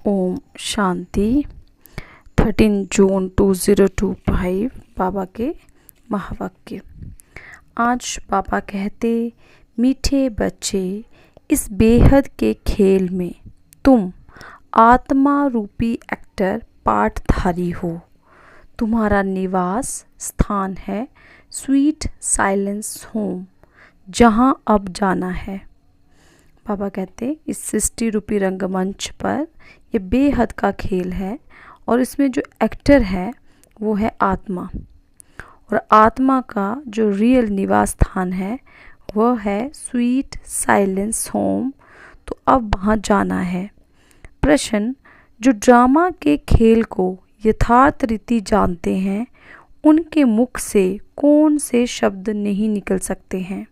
ओम शांति। 13 जून 2025 बाबा के महावाक्य। आज बाबा कहते, मीठे बच्चे, इस बेहद के खेल में तुम आत्मा रूपी एक्टर पाठधारी हो। तुम्हारा निवास स्थान है स्वीट साइलेंस होम, जहाँ अब जाना है। बाबा कहते, इस सृष्टि रूपी रंगमंच पर ये बेहद का खेल है और इसमें जो एक्टर है वो है आत्मा, और आत्मा का जो रियल निवास स्थान है वह है स्वीट साइलेंस होम। तो अब वहाँ जाना है। प्रश्न, जो ड्रामा के खेल को यथार्थ रीति जानते हैं उनके मुख से कौन से शब्द नहीं निकल सकते हैं?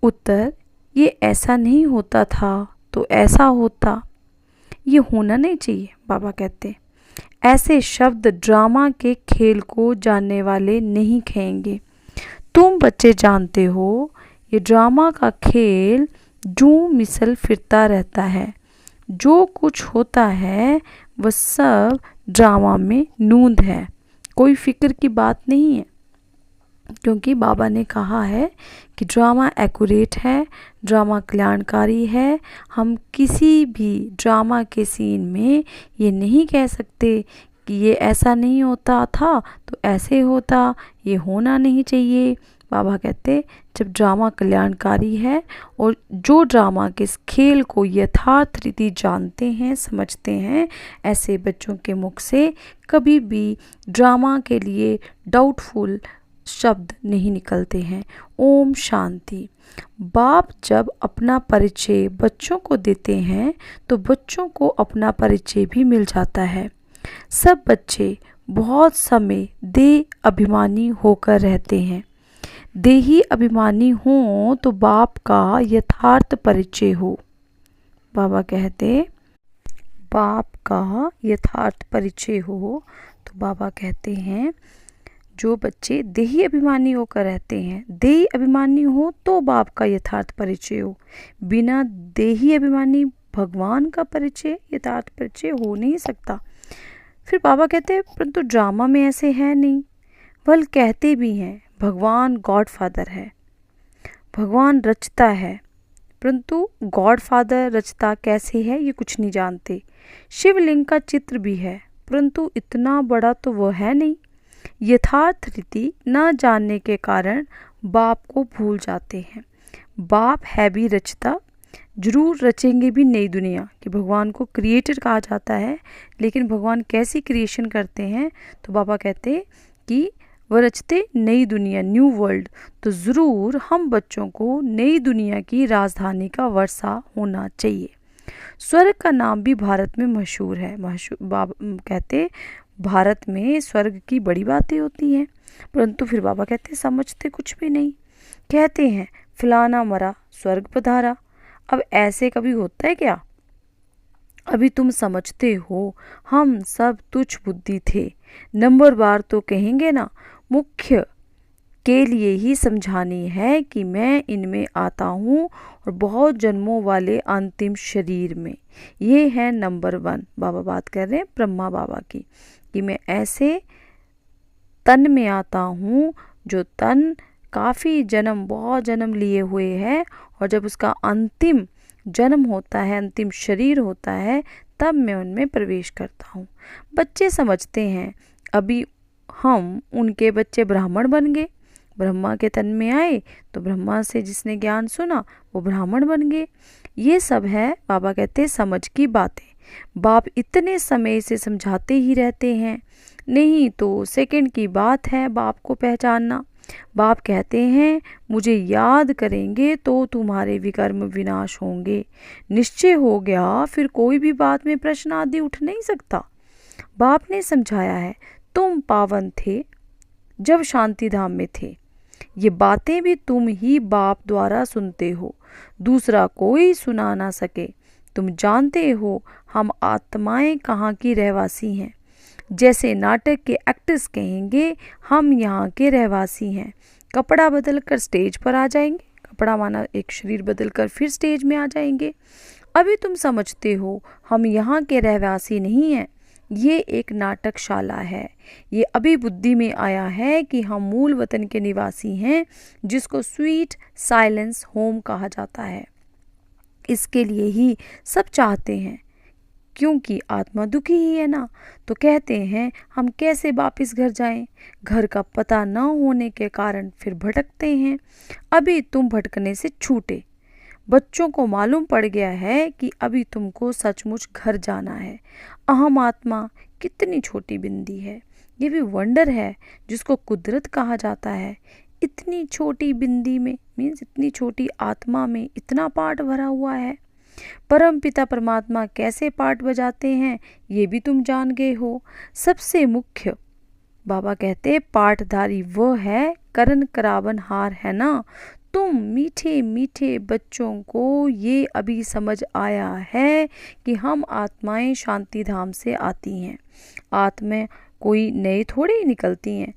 उत्तर, ये ऐसा नहीं होता था तो ऐसा होता, ये होना नहीं चाहिए। बाबा कहते, ऐसे शब्द ड्रामा के खेल को जानने वाले नहीं कहेंगे। तुम बच्चे जानते हो, ये ड्रामा का खेल जूं मिसल फिरता रहता है। जो कुछ होता है वह सब ड्रामा में नूंद है, कोई फिक्र की बात नहीं है। क्योंकि बाबा ने कहा है कि ड्रामा एक्यूरेट है, ड्रामा कल्याणकारी है। हम किसी भी ड्रामा के सीन में ये नहीं कह सकते कि ये ऐसा नहीं होता था तो ऐसे होता, ये होना नहीं चाहिए। बाबा कहते, जब ड्रामा कल्याणकारी है और जो ड्रामा के इस खेल को यथार्थ रीति जानते हैं, समझते हैं, ऐसे बच्चों के मुख से कभी भी ड्रामा के लिए डाउटफुल शब्द नहीं निकलते हैं। ओम शांति। बाप जब अपना परिचय बच्चों को देते हैं तो बच्चों को अपना परिचय भी मिल जाता है। सब बच्चे बहुत समय देह अभिमानी होकर रहते हैं। देही अभिमानी हो तो बाप का यथार्थ परिचय हो। बाबा कहते, बाप का यथार्थ परिचय हो तो बाबा कहते हैं, जो बच्चे देही अभिमानी होकर रहते हैं, देही अभिमानी हो तो बाप का यथार्थ परिचय हो। बिना देही अभिमानी भगवान का परिचय, यथार्थ परिचय हो नहीं सकता। फिर बाबा कहते हैं, परंतु ड्रामा में ऐसे है नहीं। वह कहते भी हैं भगवान गॉड फादर है, भगवान रचता है, परंतु गॉड फादर रचता कैसे है ये कुछ नहीं जानते। शिवलिंग का चित्र भी है, परंतु इतना बड़ा तो वह है नहीं। यथार्थ रीति न जानने के कारण बाप को भूल जाते हैं। बाप है भी रचता, जरूर रचेंगे भी नई दुनिया, कि भगवान को क्रिएटर कहा जाता है। लेकिन भगवान कैसी क्रिएशन करते हैं? तो बाबा कहते कि वह रचते नई दुनिया, न्यू वर्ल्ड। तो ज़रूर हम बच्चों को नई दुनिया की राजधानी का वर्षा होना चाहिए। स्वर्ग का नाम भी भारत में मशहूर है। बाबा कहते, भारत में स्वर्ग की बड़ी बातें होती हैं, परंतु फिर बाबा कहते समझते कुछ भी नहीं। कहते हैं फलाना मरा स्वर्ग पधारा। अब ऐसे कभी होता है क्या? अभी तुम समझते हो हम सब तुच्छ बुद्धि थे। नंबर बार तो कहेंगे ना, मुख्य के लिए ही समझानी है कि मैं इनमें आता हूँ और बहुत जन्मों वाले अंतिम शरीर में। ये है नंबर 1। बाबा बात कर रहे हैं ब्रह्मा बाबा की, कि मैं ऐसे तन में आता हूँ जो तन काफ़ी जन्म, बहुत जन्म लिए हुए है, और जब उसका अंतिम जन्म होता है, अंतिम शरीर होता है, तब मैं उनमें प्रवेश करता हूँ। बच्चे समझते हैं, अभी हम उनके बच्चे ब्राह्मण बन गए, ब्रह्मा के तन में आए तो ब्रह्मा से जिसने ज्ञान सुना वो ब्राह्मण बन गए। ये सब है, बाबा कहते, समझ की बातें। बाप इतने समय से समझाते ही रहते हैं, नहीं तो सेकंड की बात है बाप को पहचानना। बाप कहते हैं, मुझे याद करेंगे तो तुम्हारे विकर्म विनाश होंगे। निश्चय हो गया, फिर कोई भी बात में प्रश्न आदि उठ नहीं सकता। बाप ने समझाया है, तुम पावन थे जब शांति धाम में थे। ये बातें भी तुम ही बाप द्वारा सुनते हो, दूसरा कोई सुना ना सके। तुम जानते हो हम आत्माएं कहाँ की रहवासी हैं। जैसे नाटक के एक्टर्स कहेंगे हम यहाँ के रहवासी हैं। कपड़ा बदल कर स्टेज पर आ जाएंगे, कपड़ा माना एक शरीर बदल कर फिर स्टेज में आ जाएंगे। अभी तुम समझते हो हम यहाँ के रहवासी नहीं हैं, ये एक नाटकशाला है। ये अभी बुद्धि में आया है कि हम मूल वतन के निवासी हैं, जिसको स्वीट साइलेंस होम कहा जाता है। इसके लिए ही सब चाहते हैं, क्योंकि आत्मा दुखी ही है ना, तो कहते हैं हम कैसे वापस घर जाएं। घर का पता न होने के कारण फिर भटकते हैं। अभी तुम भटकने से छूटे। बच्चों को मालूम पड़ गया है कि अभी तुमको सचमुच घर जाना है। अहम आत्मा कितनी छोटी बिंदी है, ये भी वंडर है जिसको कुदरत कहा जाता है। इतनी छोटी बिंदी में मीन्स इतनी छोटी आत्मा में इतना पार्ट भरा हुआ है। परम पिता परमात्मा कैसे पार्ट बजाते हैं ये भी तुम जान गए हो। सबसे मुख्य बाबा कहते पाठधारी वो है करण करावन हार, है ना। तुम मीठे मीठे बच्चों को ये अभी समझ आया है कि हम आत्माएं शांति धाम से आती हैं। आत्माएं कोई नए थोड़े ही निकलती हैं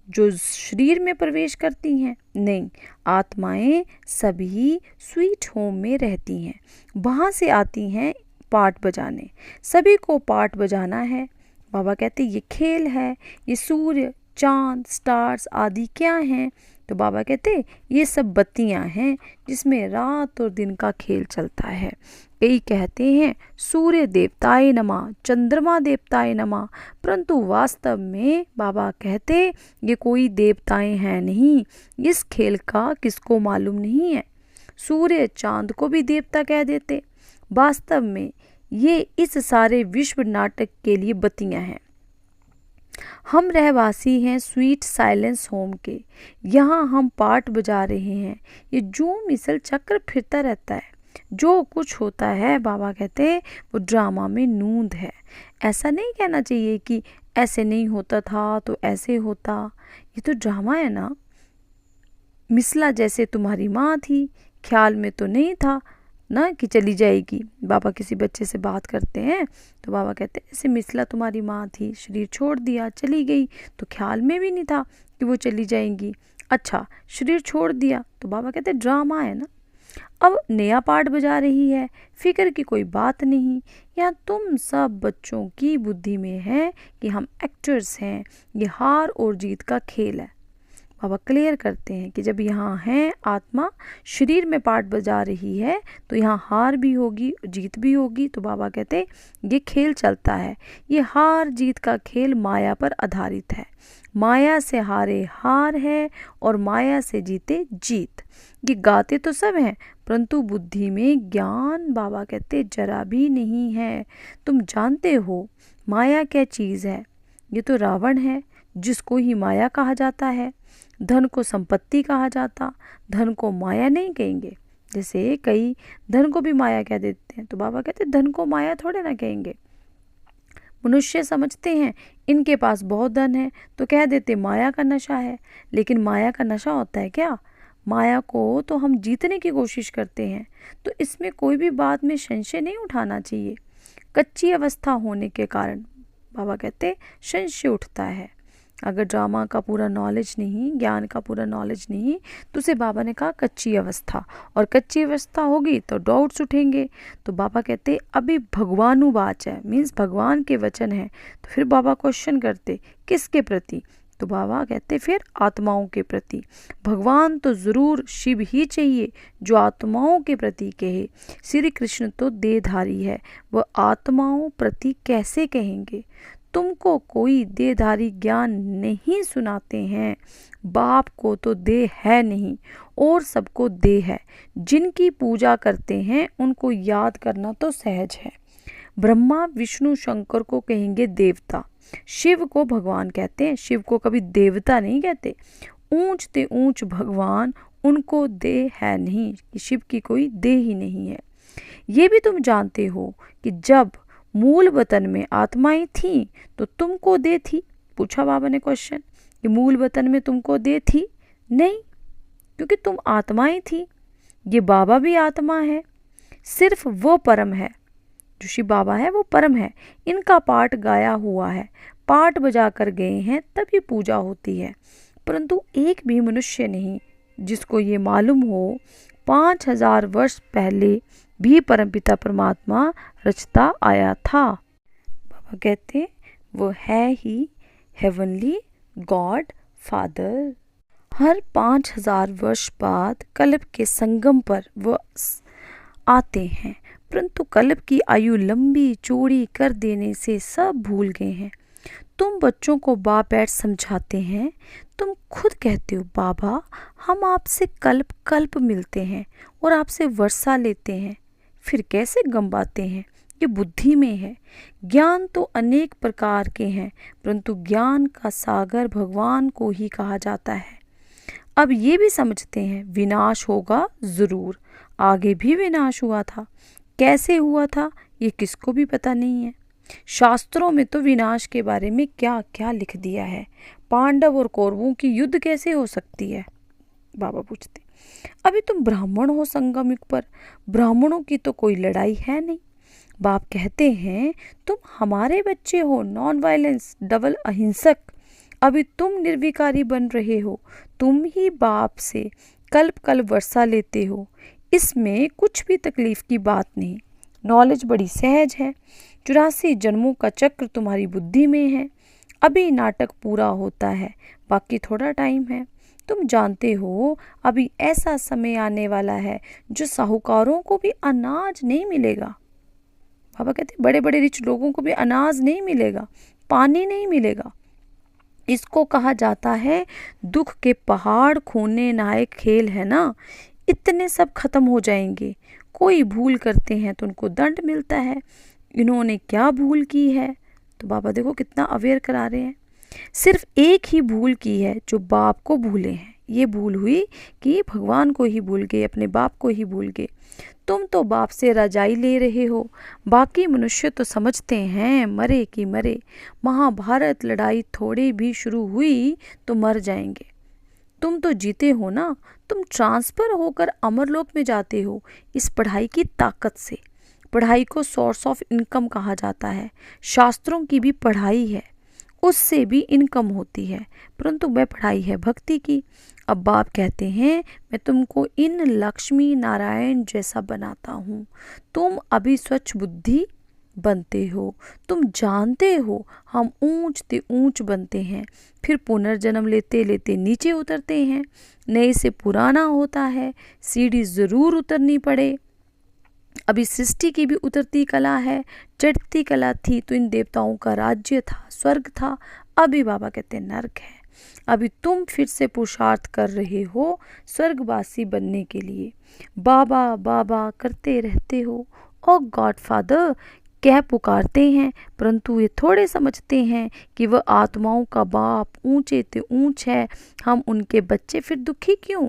जो शरीर में प्रवेश करती हैं, नहीं, आत्माएं सभी स्वीट होम में रहती हैं, वहाँ से आती हैं पाठ बजाने। सभी को पाठ बजाना है। बाबा कहते ये खेल है। ये सूर्य चांद स्टार्स आदि क्या हैं? तो बाबा कहते ये सब बत्तियां हैं जिसमें रात और दिन का खेल चलता है। कई कहते हैं सूर्य देवताए नमः, चंद्रमा देवताए नमः, परंतु वास्तव में बाबा कहते ये कोई देवताएं हैं नहीं। इस खेल का किसको मालूम नहीं है। सूर्य चांद को भी देवता कह देते। वास्तव में ये इस सारे विश्व नाटक के लिए बत्तियां हैं। हम रहवासी हैं स्वीट साइलेंस होम के। यहाँ हम पाठ बजा रहे हैं। ये जो मिसल चक्र फिरता रहता है, जो कुछ होता है बाबा कहते वो ड्रामा में नूंद है। ऐसा नहीं कहना चाहिए कि ऐसे नहीं होता था तो ऐसे होता। ये तो ड्रामा है ना। मिसला जैसे तुम्हारी माँ थी, ख्याल में तो नहीं था ना कि चली जाएगी। बाबा किसी बच्चे से बात करते हैं तो बाबा कहते हैं ऐसे मिसला तुम्हारी माँ थी, शरीर छोड़ दिया चली गई, तो ख्याल में भी नहीं था कि वो चली जाएंगी। अच्छा, शरीर छोड़ दिया तो बाबा कहते ड्रामा है ना। अब नया पार्ट बजा रही है, फिक्र की कोई बात नहीं। यहाँ तुम सब बच्चों की बुद्धि में है कि हम एक्टर्स हैं। ये हार और जीत का खेल है। बाबा क्लियर करते हैं कि जब यहाँ है आत्मा शरीर में पार्ट बजा रही है तो यहाँ हार भी होगी जीत भी होगी। तो बाबा कहते ये खेल चलता है। ये हार जीत का खेल माया पर आधारित है। माया से हारे हार है और माया से जीते जीत। ये गाते तो सब हैं परंतु बुद्धि में ज्ञान बाबा कहते जरा भी नहीं है। तुम जानते हो माया क्या चीज़ है? ये तो रावण है जिसको ही माया कहा जाता है। धन को संपत्ति कहा जाता, धन को माया नहीं कहेंगे। जैसे कई धन को भी माया कह देते हैं तो बाबा कहते धन को माया थोड़े ना कहेंगे। मनुष्य समझते हैं इनके पास बहुत धन है तो कह देते माया का नशा है, लेकिन माया का नशा होता है क्या? माया को तो हम जीतने की कोशिश करते हैं। तो इसमें कोई भी बात में संशय नहीं उठाना चाहिए। कच्ची अवस्था होने के कारण बाबा कहते संशय उठता है। अगर ड्रामा का पूरा नॉलेज नहीं, ज्ञान का पूरा नॉलेज नहीं, तो उसे बाबा ने कहा कच्ची अवस्था, और कच्ची अवस्था होगी तो डाउट्स उठेंगे। तो बाबा कहते अभी भगवानुवाच है, मीन्स भगवान के वचन है। तो फिर बाबा क्वेश्चन करते किसके प्रति? तो बाबा कहते फिर आत्माओं के प्रति। भगवान तो ज़रूर शिव ही चाहिए जो आत्माओं के प्रति कहे। श्री कृष्ण तो देहधारी है, वह आत्माओं प्रति कैसे कहेंगे? तुमको कोई देहधारी ज्ञान नहीं सुनाते हैं। बाप को तो देह है नहीं और सबको देह है। जिनकी पूजा करते हैं उनको याद करना तो सहज है। ब्रह्मा विष्णु शंकर को कहेंगे देवता, शिव को भगवान कहते हैं। शिव को कभी देवता नहीं कहते। ऊंच ते ऊंच भगवान, उनको देह है नहीं, कि शिव की कोई देह ही नहीं है। ये भी तुम जानते हो कि जब मूल वतन में आत्माएं थीं तो तुमको दे थी। पूछा बाबा ने क्वेश्चन कि मूल वतन में तुमको दे थी? नहीं, क्योंकि तुम आत्माएं थी। ये बाबा भी आत्मा है, सिर्फ वो परम है। जो शिव बाबा है वो परम है। इनका पाठ गाया हुआ है, पाठ बजा कर गए हैं, तभी पूजा होती है। परंतु एक भी मनुष्य नहीं जिसको ये मालूम हो 5000 वर्ष पहले भी परमपिता परमात्मा रचता आया था। बाबा कहते वो है ही हेवनली गॉड फादर। हर 5000 वर्ष बाद कल्प के संगम पर वो आते हैं, परंतु कल्प की आयु लंबी चौड़ी कर देने से सब भूल गए हैं। तुम बच्चों को बाप बैठ समझाते हैं, तुम खुद कहते हो बाबा हम आपसे कल्प कल्प मिलते हैं और आपसे वर्षा लेते हैं, फिर कैसे गंबाते हैं? ये बुद्धि में है। ज्ञान तो अनेक प्रकार के हैं, परंतु ज्ञान का सागर भगवान को ही कहा जाता है। अब ये भी समझते हैं विनाश होगा जरूर, आगे भी विनाश हुआ था, कैसे हुआ था ये किसको भी पता नहीं है। शास्त्रों में तो विनाश के बारे में क्या क्या लिख दिया है। पांडव और कौरवों की युद्ध कैसे हो सकती है? बाबा पूछते अभी तुम ब्राह्मण हो संगम युग पर, ब्राह्मणों की तो कोई लड़ाई है नहीं। बाप कहते हैं तुम हमारे बच्चे हो, नॉन वायलेंस, डबल अहिंसक। अभी तुम निर्विकारी बन रहे हो, तुम ही बाप से कल्प कल्प वर्षा लेते हो, इसमें कुछ भी तकलीफ की बात नहीं। नॉलेज बड़ी सहज है। 84 जन्मों का चक्र तुम्हारी बुद्धि में है। अभी नाटक पूरा होता है, बाकी थोड़ा टाइम है। तुम जानते हो अभी ऐसा समय आने वाला है जो साहूकारों को भी अनाज नहीं मिलेगा। बाबा कहते बड़े बड़े रिच लोगों को भी अनाज नहीं मिलेगा, पानी नहीं मिलेगा। इसको कहा जाता है दुख के पहाड़ खोने नायक खेल है ना। इतने सब खत्म हो जाएंगे। कोई भूल करते हैं तो उनको दंड मिलता है। इन्होंने क्या भूल की है? तो बाबा देखो कितना अवेयर करा रहे हैं। सिर्फ एक ही भूल की है जो बाप को भूले हैं। ये भूल हुई कि भगवान को ही भूल गए, अपने बाप को ही भूल गए। तुम तो बाप से रजाई ले रहे हो, बाकी मनुष्य तो समझते हैं मरे कि मरे। महाभारत लड़ाई थोड़ी भी शुरू हुई तो मर जाएंगे। तुम तो जीते हो ना, तुम ट्रांसफर होकर अमरलोक में जाते हो इस पढ़ाई की ताकत से। पढ़ाई को सोर्स ऑफ इनकम कहा जाता है। शास्त्रों की भी पढ़ाई है, उससे भी इनकम होती है, परंतु वह पढ़ाई है भक्ति की। अब बाप कहते हैं मैं तुमको इन लक्ष्मी नारायण जैसा बनाता हूँ। तुम अभी स्वच्छ बुद्धि बनते हो। तुम जानते हो हम ऊंच ते ऊंच बनते हैं, फिर पुनर्जन्म लेते लेते नीचे उतरते हैं। नए से पुराना होता है, सीढ़ी जरूर उतरनी पड़े। अभी सृष्टि की भी उतरती कला है। चढ़ती कला थी तो इन देवताओं का राज्य था, स्वर्ग था। अभी बाबा कहते नरक है। अभी तुम फिर से पुरुषार्थ कर रहे हो स्वर्गवासी बनने के लिए। बाबा बाबा करते रहते हो और गॉड फादर कह पुकारते हैं, परंतु ये थोड़े समझते हैं कि वह आत्माओं का बाप ऊंचे ते ऊंच है, हम उनके बच्चे, फिर दुखी क्यों?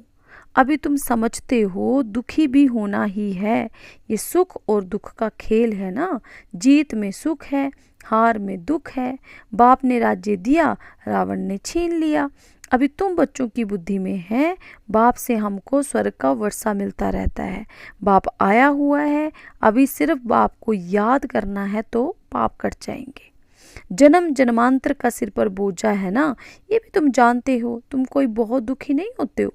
अभी तुम समझते हो दुखी भी होना ही है। ये सुख और दुख का खेल है ना। जीत में सुख है, हार में दुख है। बाप ने राज्य दिया, रावण ने छीन लिया। अभी तुम बच्चों की बुद्धि में है बाप से हमको स्वर्ग का वर्षा मिलता रहता है। बाप आया हुआ है, अभी सिर्फ बाप को याद करना है तो पाप कट जाएंगे। जन्म जन्मांतर का सिर पर बोझा है ना, ये भी तुम जानते हो। तुम कोई बहुत दुखी नहीं होते हो,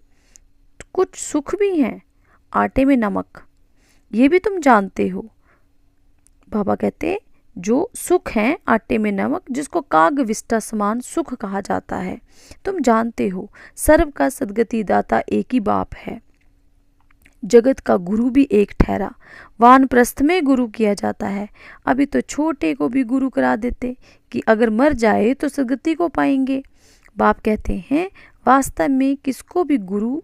कुछ सुख भी हैं, आटे में नमक, ये भी तुम जानते हो। बाबा कहते जो सुख है आटे में नमक, जिसको काग विष्टा समान सुख कहा जाता है, तुम जानते हो। सर्व का सदगति दाता एक ही बाप है। जगत का गुरु भी एक ठहरा। वानप्रस्थ में गुरु किया जाता है। अभी तो छोटे को भी गुरु करा देते कि अगर मर जाए तो सदगति को पाएंगे। बाप कहते हैं वास्तव में किसको भी गुरु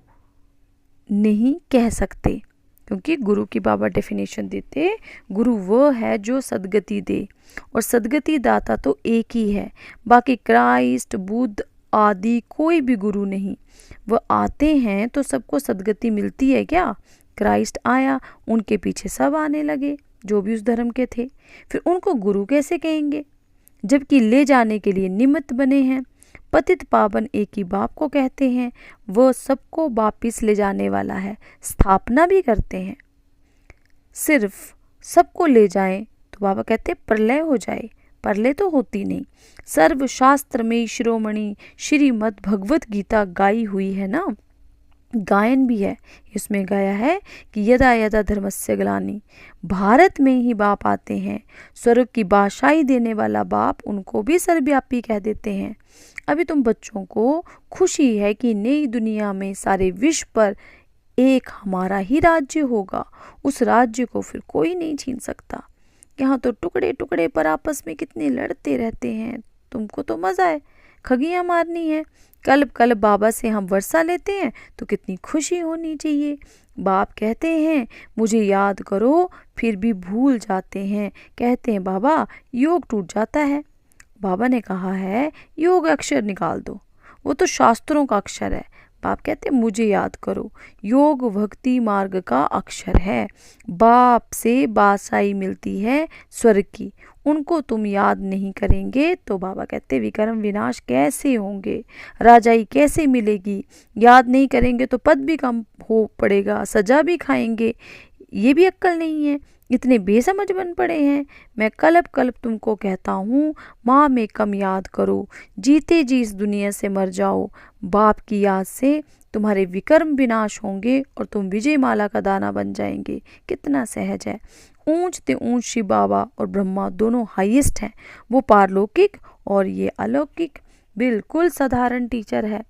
नहीं कह सकते, क्योंकि गुरु की बाबा डेफिनेशन देते, गुरु वो है जो सदगति दे, और सदगति दाता तो एक ही है। बाकी क्राइस्ट बुद्ध आदि कोई भी गुरु नहीं। वह आते हैं तो सबको सदगति मिलती है क्या? क्राइस्ट आया, उनके पीछे सब आने लगे जो भी उस धर्म के थे, फिर उनको गुरु कैसे कहेंगे जबकि ले जाने के लिए निमित्त बने हैं। पतित पावन एक ही बाप को कहते हैं, वह सबको वापिस ले जाने वाला है, स्थापना भी करते हैं। सिर्फ सबको ले जाएं तो बाबा कहते प्रलय हो जाए, प्रलय तो होती नहीं। सर्वशास्त्र में शिरोमणि श्रीमद् भगवत गीता गाई हुई है ना, गायन भी है, इसमें गाया है कि यदा यदा धर्मस्य ग्लानि, भारत में ही बाप आते हैं, स्वर्ग की बादशाही देने वाला बाप, उनको भी सर्वव्यापी कह देते हैं। अभी तुम बच्चों को खुशी है कि नई दुनिया में सारे विश्व पर एक हमारा ही राज्य होगा, उस राज्य को फिर कोई नहीं छीन सकता। यहाँ तो टुकड़े टुकड़े पर आपस में कितने लड़ते रहते हैं, तुमको तो मजा है, खगियां मारनी है। कल्प कल्प बाबा से हम वर्षा लेते हैं तो कितनी खुशी होनी चाहिए। बाप कहते हैं मुझे याद करो, फिर भी भूल जाते हैं, कहते हैं बाबा योग टूट जाता है। बाबा ने कहा है योग अक्षर निकाल दो, वो तो शास्त्रों का अक्षर है। बाप कहते मुझे याद करो, योग भक्ति मार्ग का अक्षर है। बाप से बादशाही मिलती है स्वर्ग की, उनको तुम याद नहीं करेंगे तो बाबा कहते विक्रम विनाश कैसे होंगे, राजाई कैसे मिलेगी। याद नहीं करेंगे तो पद भी कम हो पड़ेगा, सजा भी खाएंगे, ये भी अक्ल नहीं है, इतने बेसमझ बन पड़े हैं। मैं कल्प कल्प तुमको कहता हूँ, माँ में कम याद करो, जीते जी इस दुनिया से मर जाओ। बाप की याद से तुम्हारे विकर्म विनाश होंगे और तुम विजय माला का दाना बन जाएंगे। कितना सहज है। ऊंच ते ऊंच शिव बाबा और ब्रह्मा दोनों हाईएस्ट हैं, वो पारलौकिक और ये अलौकिक। बिल्कुल साधारण टीचर है,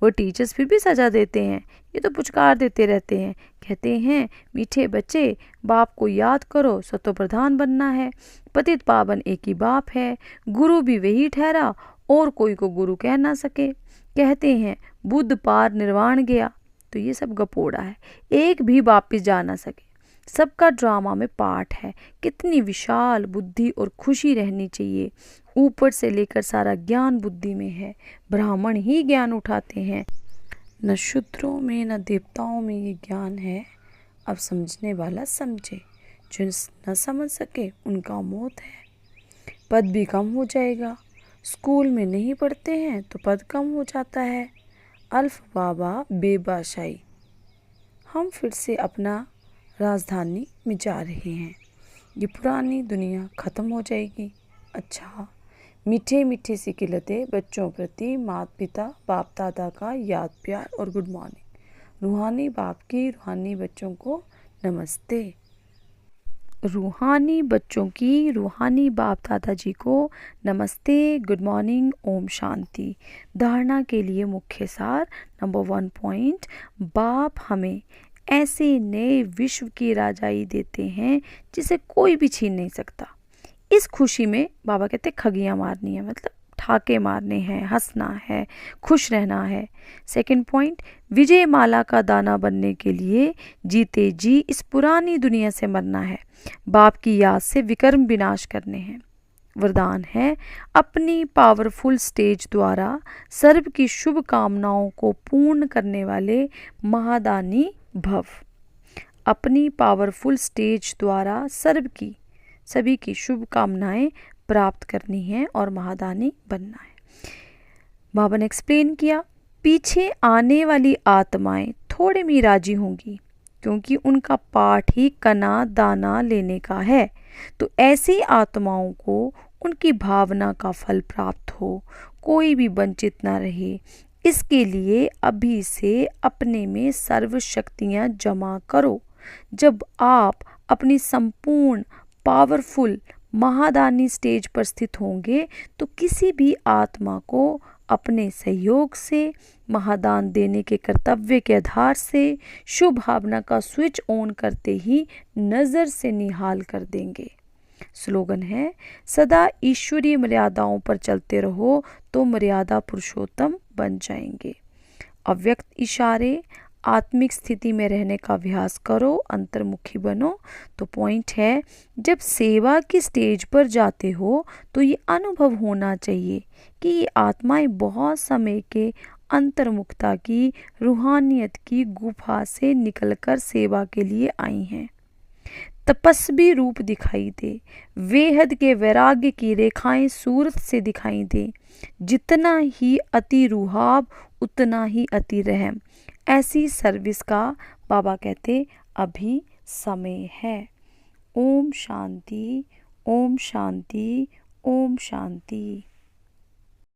वो टीचर्स फिर भी सजा देते हैं, ये तो पुचकार देते रहते हैं, कहते हैं मीठे बच्चे बाप को याद करो, सतो प्रधान बनना है। पतित पावन एक ही बाप है, गुरु भी वही ठहरा और कोई को गुरु कह ना सके। कहते हैं बुद्ध पार निर्वाण गया, तो ये सब गपोड़ा है, एक भी वापिस जा ना सके। सबका ड्रामा में पार्ट है। कितनी विशाल बुद्धि और खुशी रहनी चाहिए। ऊपर से लेकर सारा ज्ञान बुद्धि में है, ब्राह्मण ही ज्ञान उठाते हैं, न शूद्रों में न देवताओं में ये ज्ञान है। अब समझने वाला समझे, जो न समझ सके उनका मौत है। पद भी कम हो जाएगा, स्कूल में नहीं पढ़ते हैं तो पद कम हो जाता है। अल्फ बाबा बेबाशाई। हम फिर से अपना राजधानी में जा रहे हैं, ये पुरानी दुनिया ख़त्म हो जाएगी। अच्छा, मीठे मीठे सी किलते बच्चों प्रति माता पिता बाप दादा का याद प्यार और गुड मॉर्निंग। रूहानी बाप की रूहानी बच्चों को नमस्ते। रूहानी बच्चों की रूहानी बाप दादाजी को नमस्ते, गुड मॉर्निंग, ओम शांति। धारणा के लिए मुख्य सार नंबर 1 पॉइंट, बाप हमें ऐसे नए विश्व की राजाई देते हैं जिसे कोई भी छीन नहीं सकता। इस खुशी में बाबा कहते खगियां मारनी है, मतलब ठाके मारने हैं, हंसना है, खुश रहना है। सेकंड पॉइंट, विजय माला का दाना बनने के लिए जीते जी इस पुरानी दुनिया से मरना है, बाप की याद से विकर्म विनाश करने हैं। वरदान है अपनी पावरफुल स्टेज द्वारा सर्व की शुभ कामनाओं को पूर्ण करने वाले महादानी भव। अपनी पावरफुल स्टेज द्वारा सर्व की सभी की शुभ कामनाएं प्राप्त करनी है और महादानी बनना है। बाबा ने एक्सप्लेन किया, पीछे आने वाली आत्माएं थोड़े में राजी होंगी क्योंकि उनका पाठ ही कना दाना लेने का है। तो ऐसी आत्माओं को उनकी भावना का फल प्राप्त हो, कोई भी वंचित ना रहे, इसके लिए अभी से अपने में सर्व शक्तियाँ जमा करो। जब आप अपनी संपूर्ण पावरफुल महादानी स्टेज पर स्थित होंगे तो किसी भी आत्मा को अपने सहयोग से महादान देने के कर्तव्य के आधार से शुभ भावना का स्विच ऑन करते ही नज़र से निहाल कर देंगे। स्लोगन है, सदा ईश्वरीय मर्यादाओं पर चलते रहो तो मर्यादा पुरुषोत्तम बन जाएंगे। अव्यक्त इशारे, आत्मिक स्थिति में रहने का अभ्यास करो, अंतर्मुखी बनो। तो पॉइंट है, जब सेवा की स्टेज पर जाते हो तो ये अनुभव होना चाहिए कि ये आत्माएं बहुत समय के अंतर्मुखता की रूहानियत की गुफा से निकलकर सेवा के लिए आई हैं। तपस्वी रूप दिखाई दे, वेहद के वैराग्य की रेखाएं सूरत से दिखाई दे। जितना ही अति रूहाब उतना ही अति रहम। ऐसी सर्विस का बाबा कहते अभी समय है। ओम शांति, ओम शांति, ओम शांति।